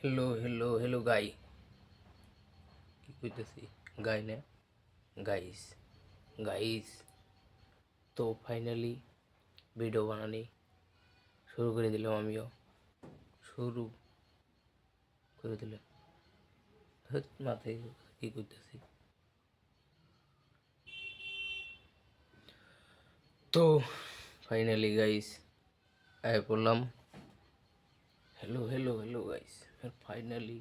hello गाई কি কইতেছি গাই না গাইস গাইস তো ফাইনালি ভিডিও বানানি শুরু করে দিলাম আমিও শুরু করে দিলাম মাথায় কি করতেছি তো ফাইনালি গাইস আয় বললাম hello guys finally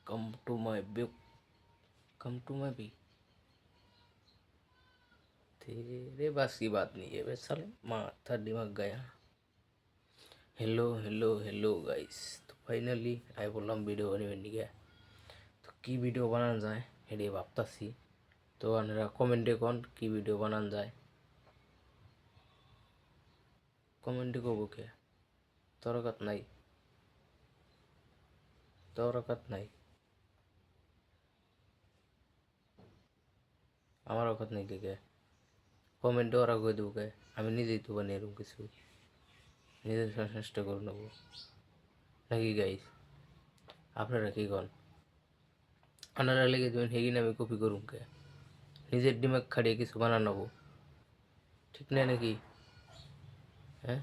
come to my बी तेरे बस की बात नहीं है बस साले माथा दिमाग गया हेलो गाइस तो फाइनली आए बोललाम वीडियो बनी गया तो की वीडियो बनान जाए हेडे भाबताছি तो আপনারা কমেন্টে কোন কি ভিডিও বানান যায় কমেন্টে কব কে তরকাত নাই আমার অকাত নাই কে কমেন্টে ওরা কই দেবো কে আমি নিজেই তো বানিয়ে এরকম কিছু নিজের চেষ্টা করে নেবো নাকি গাইস আপনারা কি কন আপনারা লেগে দেবেন হেগিন আমি কপি করুম কে নিজের দিমাগ খাটিয়ে কিছু বানানো ঠিক না নাকি হ্যাঁ